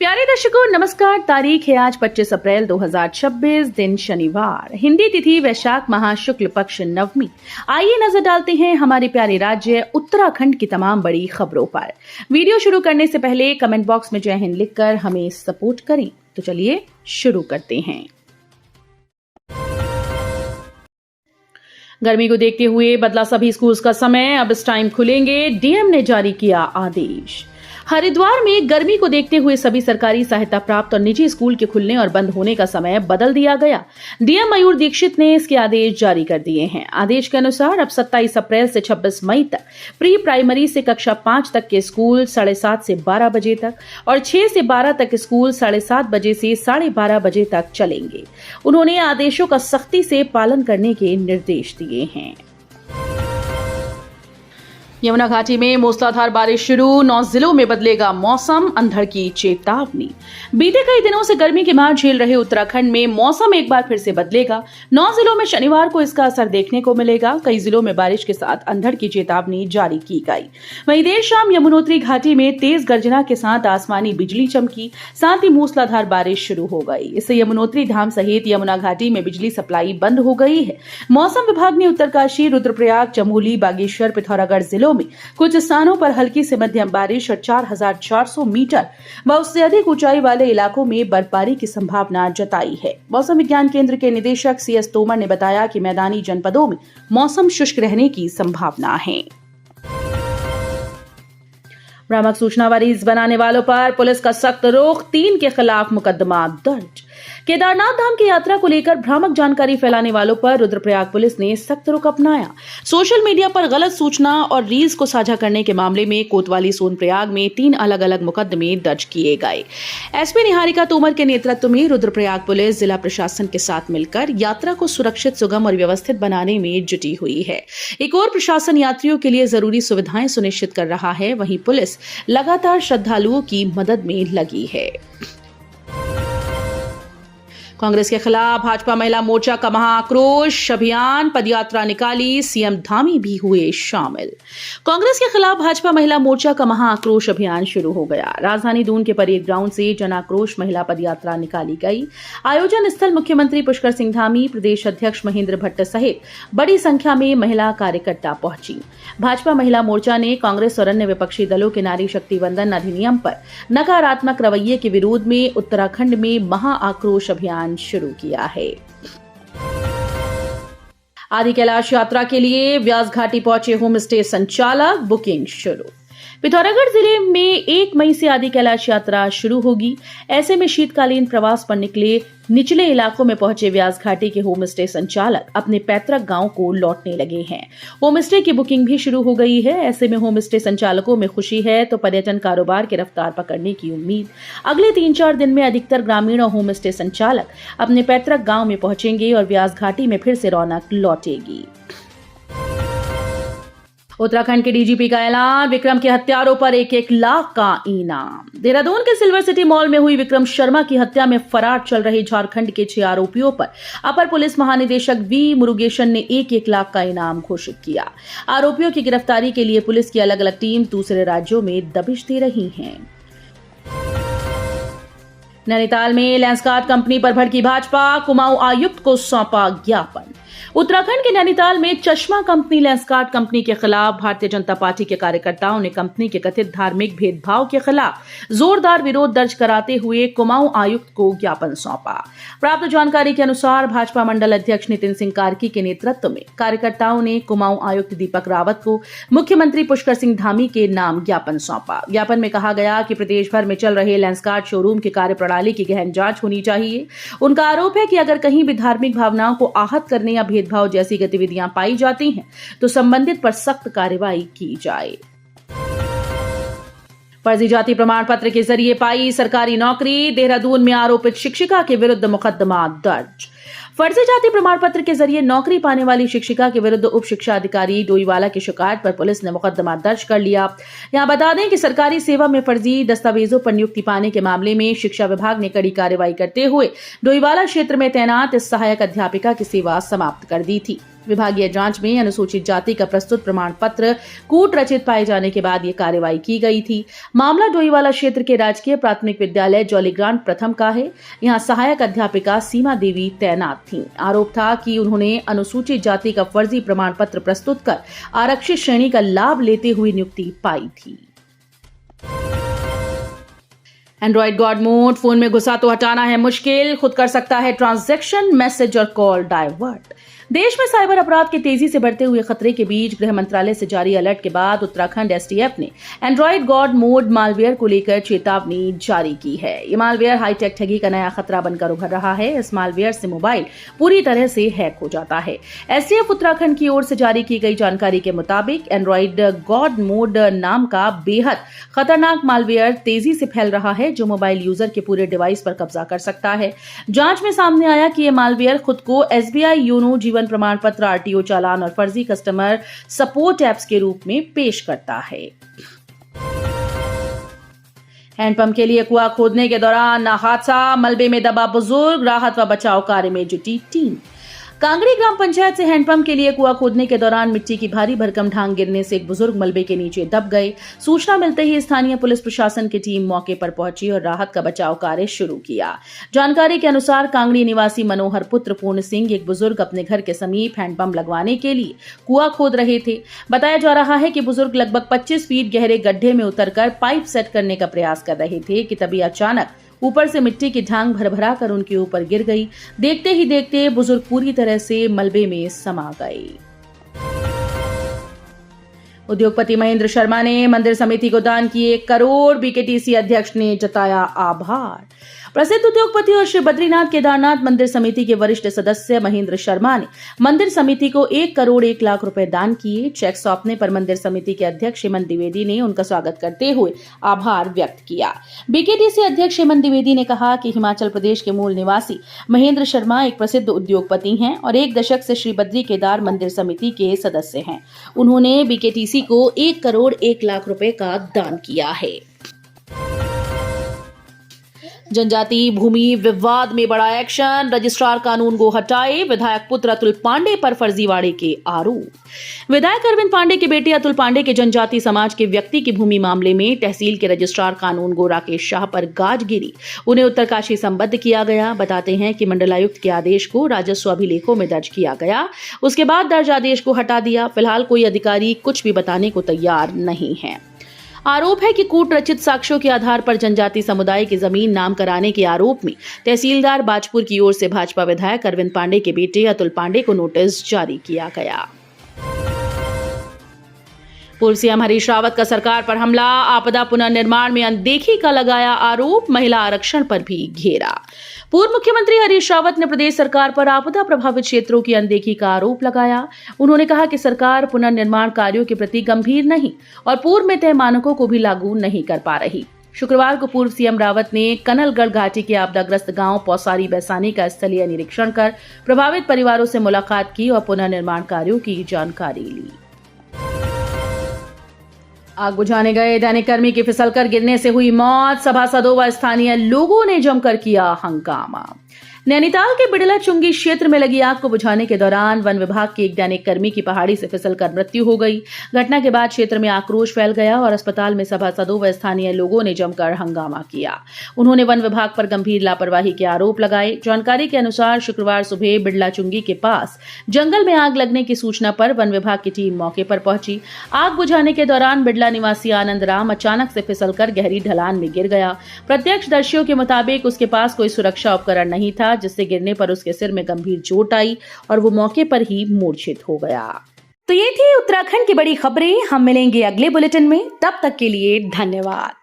प्यारे दर्शकों नमस्कार। तारीख है आज 25 अप्रैल 2026, दिन शनिवार, हिंदी तिथि वैशाख माह शुक्ल पक्ष नवमी। आइए नजर डालते हैं हमारे प्यारे राज्य उत्तराखंड की तमाम बड़ी खबरों पर। वीडियो शुरू करने से पहले कमेंट बॉक्स में जय हिंद लिखकर हमें सपोर्ट करें। तो चलिए शुरू करते हैं। गर्मी को देखते हुए बदला सभी स्कूल्स का समय, अब इस टाइम खुलेंगे। डीएम ने जारी किया आदेश। हरिद्वार में गर्मी को देखते हुए सभी सरकारी सहायता प्राप्त और निजी स्कूल के खुलने और बंद होने का समय बदल दिया गया। डीएम मयूर दीक्षित ने इसके आदेश जारी कर दिए हैं। आदेश के अनुसार अब 27 अप्रैल से 26 मई तक प्री प्राइमरी से कक्षा 5 तक के स्कूल 7:30 से 12 बजे तक और 6 से 12 तक स्कूल 7:30 बजे से 12:30 बजे तक चलेंगे। उन्होंने आदेशों का सख्ती से पालन करने के निर्देश दिए हैं। यमुना घाटी में मूसलाधार बारिश शुरू, 9 जिलों में बदलेगा मौसम, अंधड़ की चेतावनी। बीते कई दिनों से गर्मी की मार झेल रहे उत्तराखंड में मौसम एक बार फिर से बदलेगा। 9 जिलों में शनिवार को इसका असर देखने को मिलेगा। कई जिलों में बारिश के साथ अंधड़ की चेतावनी जारी की गई। वहीं देर शाम यमुनोत्री घाटी में तेज गर्जना के साथ आसमानी बिजली चमकी, साथ ही मूसलाधार बारिश शुरू हो गई। इससे यमुनोत्री धाम सहित यमुना घाटी में बिजली सप्लाई बंद हो गई है। मौसम विभाग ने उत्तरकाशी, रुद्रप्रयाग, चमोली, बागेश्वर, पिथौरागढ़ जिलों में कुछ स्थानों पर हल्की से मध्यम बारिश और 4,400 मीटर व उससे अधिक ऊंचाई वाले इलाकों में बर्फबारी की संभावना जताई है। मौसम विज्ञान केंद्र के निदेशक सीएस तोमर ने बताया कि मैदानी जनपदों में मौसम शुष्क रहने की संभावना है। भ्रामक सूचना वारीज बनाने वालों पर पुलिस का सख्त रुख, 3 के खिलाफ मुकदमा दर्ज। केदारनाथ धाम की यात्रा को लेकर भ्रामक जानकारी फैलाने वालों पर रुद्रप्रयाग पुलिस ने सख्त रुख अपनाया। सोशल मीडिया पर गलत सूचना और रील्स को साझा करने के मामले में कोतवाली सोनप्रयाग में 3 अलग अलग मुकदमे दर्ज किए गए। एसपी निहारिका तोमर के नेतृत्व में रुद्रप्रयाग पुलिस जिला प्रशासन के साथ मिलकर यात्रा को सुरक्षित, सुगम और व्यवस्थित बनाने में जुटी हुई है। एक और प्रशासन यात्रियों के लिए जरूरी सुविधाएं सुनिश्चित कर रहा है, वहीं पुलिस लगातार श्रद्धालुओं की मदद में लगी है। कांग्रेस के खिलाफ भाजपा महिला मोर्चा का महाआक्रोश अभियान, पदयात्रा निकाली, सीएम धामी भी हुए शामिल। कांग्रेस के खिलाफ भाजपा महिला मोर्चा का महाआक्रोश अभियान शुरू हो गया। राजधानी दून के परेड ग्राउंड से जन आक्रोश महिला पदयात्रा निकाली गई। आयोजन स्थल मुख्यमंत्री पुष्कर सिंह धामी, प्रदेश अध्यक्ष महेंद्र भट्ट सहित बड़ी संख्या में महिला कार्यकर्ता पहुंची। भाजपा महिला मोर्चा ने कांग्रेस और अन्य विपक्षी दलों के नारी शक्ति वंदन अधिनियम पर नकारात्मक रवैये के विरोध में उत्तराखंड में महाआक्रोश अभियान शुरू किया है। आदि कैलाश यात्रा के लिए व्यास घाटी पहुंचे होम स्टे संचालक, बुकिंग शुरू। पिथौरागढ़ जिले में 1 मई से आदि कैलाश यात्रा शुरू होगी। ऐसे में शीतकालीन प्रवास पर निकले निचले इलाकों में पहुंचे व्यास घाटी के होम स्टे संचालक अपने पैतृक गांव को लौटने लगे हैं। होम स्टे की बुकिंग भी शुरू हो गई है। ऐसे में होम स्टे संचालकों में खुशी है तो पर्यटन कारोबार की रफ्तार पकड़ने की उम्मीद। अगले 3-4 दिन में अधिकतर ग्रामीण और होम स्टे संचालक अपने पैतृक गांव में पहुंचेंगे और व्यास घाटी में फिर से रौनक लौटेगी। उत्तराखंड के डीजीपी का ऐलान, विक्रम के हत्यारों पर 1-1 लाख का इनाम। देहरादून के सिल्वर सिटी मॉल में हुई विक्रम शर्मा की हत्या में फरार चल रहे झारखंड के 6 आरोपियों पर अपर पुलिस महानिदेशक वी मुरुगेशन ने 1-1 लाख का इनाम घोषित किया। आरोपियों की गिरफ्तारी के लिए पुलिस की अलग अलग टीम दूसरे राज्यों में दबिश दे रही है। नैनीताल में लेंसकार्ट कंपनी पर भड़की भाजपा, कुमाऊं आयुक्त को सौंपा ज्ञापन। उत्तराखंड के नैनीताल में चश्मा कंपनी लेंसकार्ट कंपनी के खिलाफ भारतीय जनता पार्टी के कार्यकर्ताओं ने कंपनी के कथित धार्मिक भेदभाव के खिलाफ जोरदार विरोध दर्ज कराते हुए कुमाऊं आयुक्त को ज्ञापन सौंपा। प्राप्त जानकारी के अनुसार भाजपा मंडल अध्यक्ष नितिन सिंह कार्की के नेतृत्व में कार्यकर्ताओं ने कुमाऊं आयुक्त दीपक रावत को मुख्यमंत्री पुष्कर सिंह धामी के नाम ज्ञापन सौंपा। ज्ञापन में कहा गया कि प्रदेश भर में चल रहे लेंसकार्ट शोरूम की कार्यप्रणाली की गहन जांच होनी चाहिए। उनका आरोप है कि अगर कहीं भी धार्मिक भावनाओं को आहत करने या भेदभाव जैसी गतिविधियां पाई जाती हैं तो संबंधित पर सख्त कार्रवाई की जाए। फर्जी जाति प्रमाण पत्र के जरिए पाई सरकारी नौकरी, देहरादून में आरोपित शिक्षिका के विरुद्ध मुकदमा दर्ज। फर्जी जाति प्रमाण पत्र के जरिए नौकरी पाने वाली शिक्षिका के विरुद्ध उप शिक्षा अधिकारी डोईवाला की शिकायत पर पुलिस ने मुकदमा दर्ज कर लिया। यहां बता दें कि सरकारी सेवा में फर्जी दस्तावेजों पर नियुक्ति पाने के मामले में शिक्षा विभाग ने कड़ी कार्रवाई करते हुए डोईवाला क्षेत्र में तैनात इस सहायक अध्यापिका की सेवा समाप्त कर दी थी। विभागीय जांच में अनुसूचित जाति का प्रस्तुत प्रमाण पत्र कूट रचित पाए जाने के बाद ये कार्रवाई की गई थी। मामला डोईवाला क्षेत्र के राजकीय प्राथमिक विद्यालय जौलीग्रांट प्रथम का है। यहाँ सहायक अध्यापिका सीमा देवी तैनात थीं। आरोप था कि उन्होंने अनुसूचित जाति का फर्जी प्रमाण पत्र प्रस्तुत कर आरक्षित श्रेणी का लाभ लेते हुए नियुक्ति पाई थी। एंड्रॉइड गॉड मोड, फोन में घुसा तो हटाना है मुश्किल, खुद कर सकता है ट्रांजैक्शन, मैसेज और कॉल डाइवर्ट। देश में साइबर अपराध के तेजी से बढ़ते हुए खतरे के बीच गृह मंत्रालय से जारी अलर्ट के बाद उत्तराखंड एसटीएफ ने एंड्रॉइड गॉड मोड मालवेयर को लेकर चेतावनी जारी की है। ये मालवेयर हाईटेक ठगी का नया खतरा बनकर उभर रहा है। इस मालवेयर से मोबाइल पूरी तरह से हैक हो जाता है। एसटीएफ उत्तराखंड की ओर से जारी की गई जानकारी के मुताबिक एंड्रॉइड गॉड मोड नाम का बेहद खतरनाक मालवेयर तेजी से फैल रहा है, जो मोबाइल यूजर के पूरे डिवाइस पर कब्जा कर सकता है। जांच में सामने आया कि यह मालवेयर खुद को एसबीआई योनो जीवन प्रमाण पत्र, आरटीओ चालान और फर्जी कस्टमर सपोर्ट ऐप्स के रूप में पेश करता है। हैंडपंप के लिए कुआं खोदने के दौरान हादसा, मलबे में दबा बुजुर्ग, राहत व बचाव कार्य में जुटी टीम। कांगड़ी ग्राम पंचायत से हैंडपंप के लिए कुआं खोदने के दौरान मिट्टी की भारी भरकम ढांग गिरने से एक बुजुर्ग मलबे के नीचे दब गए। सूचना मिलते ही स्थानीय पुलिस प्रशासन की टीम मौके पर पहुंची और राहत का बचाव कार्य शुरू किया। जानकारी के अनुसार कांगड़ी निवासी मनोहर पुत्र पूर्ण सिंह एक बुजुर्ग अपने घर के समीप हैंडपंप लगवाने के लिए कुआं खोद रहे थे। बताया जा रहा है कि बुजुर्ग लगभग 25 फीट गहरे गड्ढे में उतरकर पाइप सेट करने का प्रयास कर रहे थे कि तभी अचानक ऊपर से मिट्टी की ढांग भरभरा कर उनके ऊपर गिर गई। देखते ही देखते बुजुर्ग पूरी तरह से मलबे में समा गए। उद्योगपति महेंद्र शर्मा ने मंदिर समिति को दान किए 1 करोड़। बीकेटीसी अध्यक्ष ने जताया आभार। प्रसिद्ध उद्योगपति और श्री बद्रीनाथ केदारनाथ मंदिर समिति के वरिष्ठ सदस्य महेंद्र शर्मा ने मंदिर समिति को 1 करोड़ 1 लाख रुपए दान किए। चेक सौंपने पर मंदिर समिति के अध्यक्ष हेमंत द्विवेदी ने उनका स्वागत करते हुए आभार व्यक्त किया। बीकेटीसी अध्यक्ष हेमंत द्विवेदी ने कहा कि हिमाचल प्रदेश के मूल निवासी महेंद्र शर्मा एक प्रसिद्ध उद्योगपति हैं और 1 दशक से श्री बद्री केदार मंदिर समिति के सदस्य हैं। उन्होंने बीकेटीसी को 1 करोड़ 1 लाख रुपए का दान किया है। जनजाति भूमि विवाद में बड़ा एक्शन, रजिस्ट्रार कानून को हटाए। विधायक पुत्र अतुल पांडे पर फर्जीवाड़े के आरोप। विधायक अरविंद पांडे के बेटे अतुल पांडे के जनजाति समाज के व्यक्ति की भूमि मामले में तहसील के रजिस्ट्रार कानून गो राकेश शाह पर गाज गिरी। उन्हें उत्तरकाशी संबद्ध किया गया। बताते हैं कि मंडलायुक्त के आदेश को राजस्व अभिलेखों में दर्ज किया गया। उसके बाद दर्ज आदेश को हटा दिया। फिलहाल कोई अधिकारी कुछ भी बताने को तैयार नहीं है। आरोप है कि कूट रचित साक्ष्यों के आधार पर जनजाति समुदाय की जमीन नाम कराने के आरोप में तहसीलदार बाजपुर की ओर से भाजपा विधायक अरविंद पांडे के बेटे अतुल पांडे को नोटिस जारी किया गया। पूर्व सीएम हरीश रावत का सरकार पर हमला, आपदा पुनर्निर्माण में अनदेखी का लगाया आरोप। महिला आरक्षण पर भी घेरा। पूर्व मुख्यमंत्री हरीश रावत ने प्रदेश सरकार पर आपदा प्रभावित क्षेत्रों की अनदेखी का आरोप लगाया। उन्होंने कहा कि सरकार पुनर्निर्माण कार्यों के प्रति गंभीर नहीं और पूर्व में तय मानकों को भी लागू नहीं कर पा रही। शुक्रवार को पूर्व सीएम रावत ने कनलगढ़ घाटी के आपदाग्रस्त गांव पौसारी बैसानी का स्थलीय निरीक्षण कर प्रभावित परिवारों से मुलाकात की और पुनर्निर्माण कार्यों की जानकारी ली। आग बुझाने गए दैनिक कर्मी की फिसलकर गिरने से हुई मौत। सभासदों व स्थानीय लोगों ने जमकर किया हंगामा। नैनीताल के बिड़ला चुंगी क्षेत्र में लगी आग को बुझाने के दौरान वन विभाग के एक दैनिक कर्मी की पहाड़ी से फिसलकर मृत्यु हो गई। घटना के बाद क्षेत्र में आक्रोश फैल गया और अस्पताल में सभासदों व स्थानीय लोगों ने जमकर हंगामा किया। उन्होंने वन विभाग पर गंभीर लापरवाही के आरोप लगाए। जानकारी के अनुसार शुक्रवार सुबह बिड़ला चुंगी के पास जंगल में आग लगने की सूचना पर वन विभाग की टीम मौके पर पहुंची। आग बुझाने के दौरान बिड़ला निवासी आनंद राम अचानक से फिसलकर गहरी ढलान में गिर गया। प्रत्यक्षदर्शियों के मुताबिक उसके पास कोई सुरक्षा उपकरण नहीं था, जिससे गिरने पर उसके सिर में गंभीर चोट आई और वो मौके पर ही मूर्छित हो गया। तो ये थी उत्तराखंड की बड़ी खबरें। हम मिलेंगे अगले बुलेटिन में, तब तक के लिए धन्यवाद।